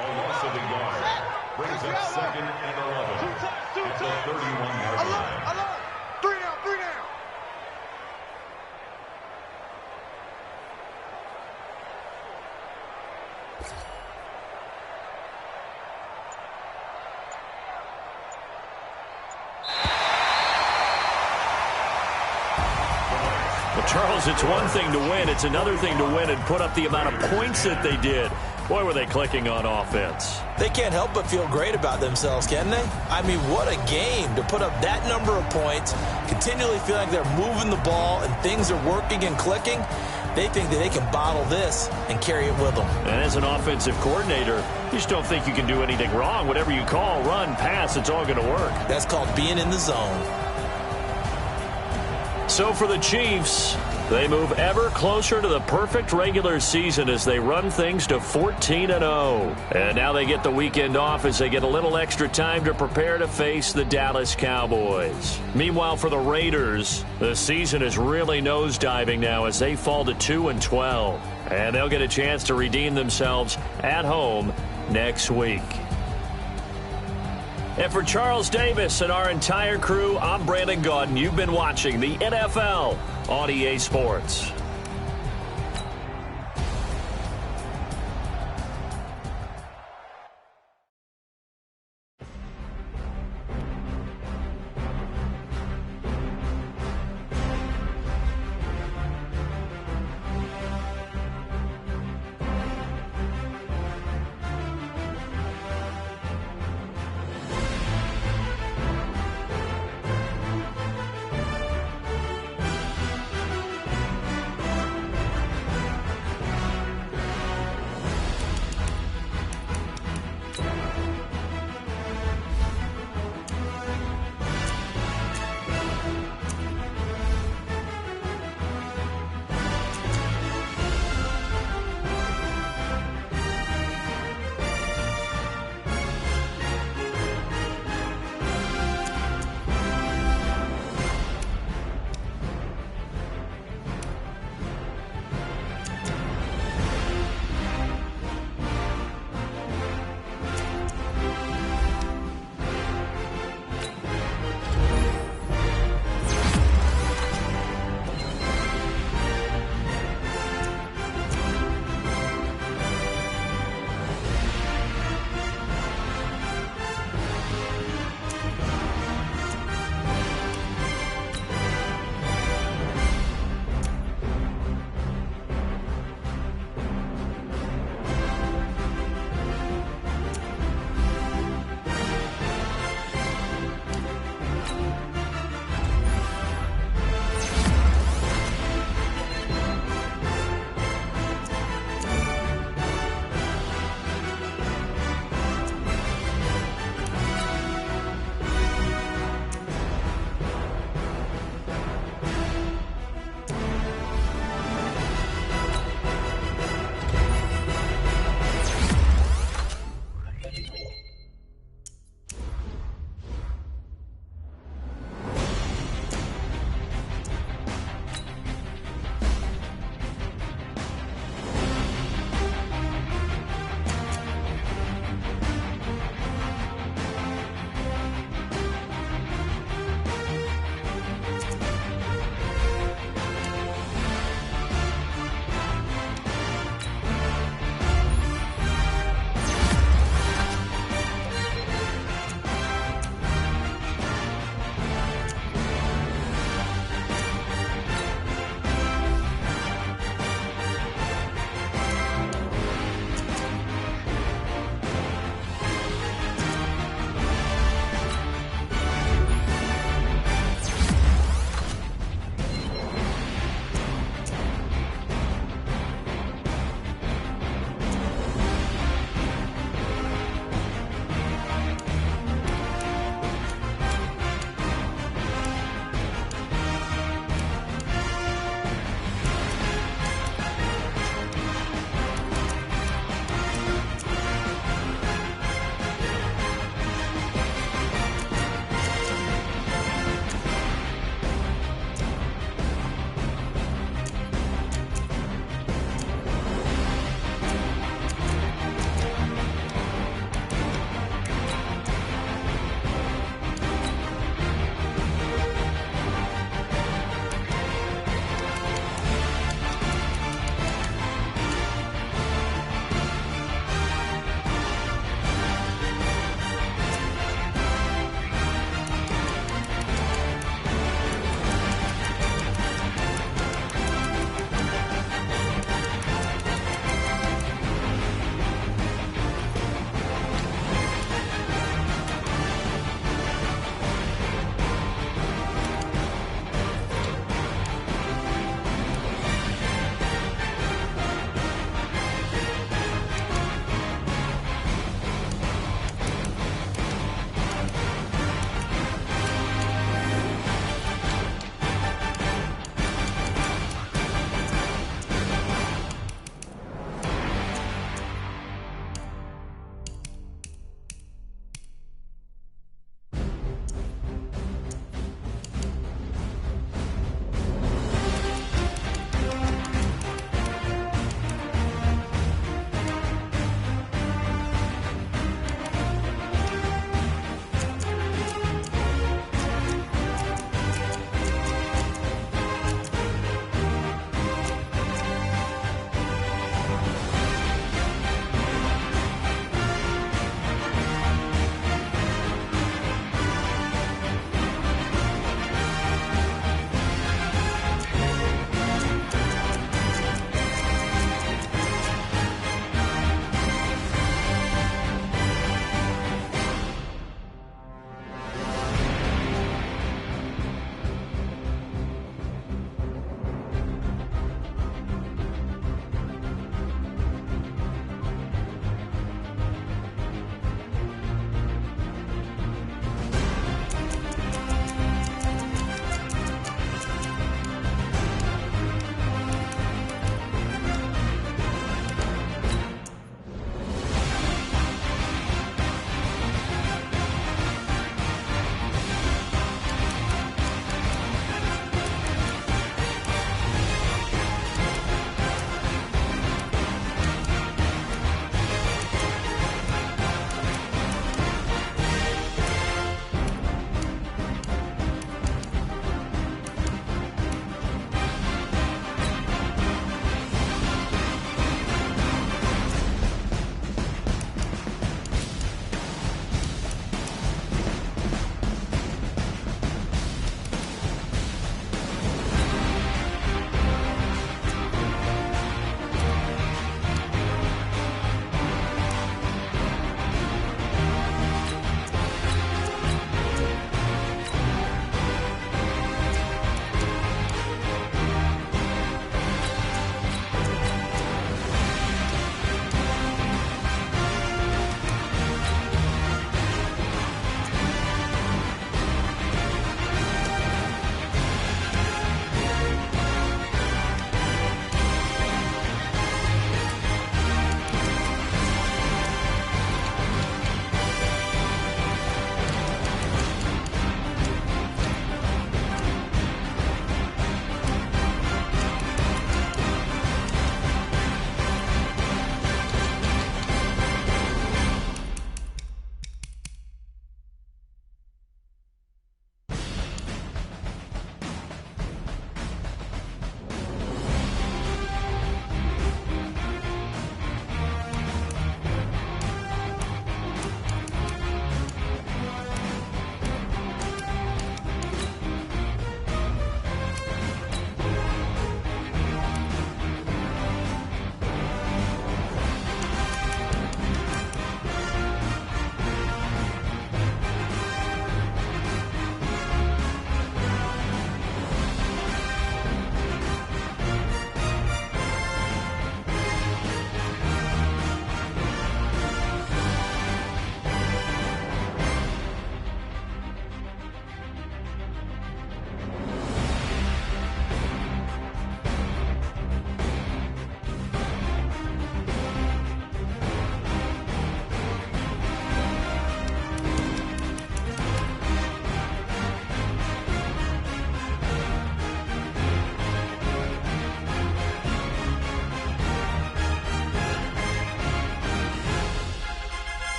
A loss of a yard brings up 2nd and 11 at the 31-yard line. 3 down, 3 down. Well, Charles, it's one thing to win. It's another thing to win and put up the amount of points that they did. Boy, were they clicking on offense. They can't help but feel great about themselves, can they? I mean, what a game to put up that number of points, continually feel like they're moving the ball and things are working and clicking. They think that they can bottle this and carry it with them. And as an offensive coordinator, you just don't think you can do anything wrong. Whatever you call, run, pass, it's all going to work. That's called being in the zone. So for the Chiefs, they move ever closer to the perfect regular season as they run things to 14-0. And now they get the weekend off as they get a little extra time to prepare to face the Dallas Cowboys. Meanwhile, for the Raiders, the season is really nosediving now as they fall to 2-12. And they'll get a chance to redeem themselves at home next week. And for Charles Davis and our entire crew, I'm Brandon Gaudin. You've been watching the NFL on EA Sports.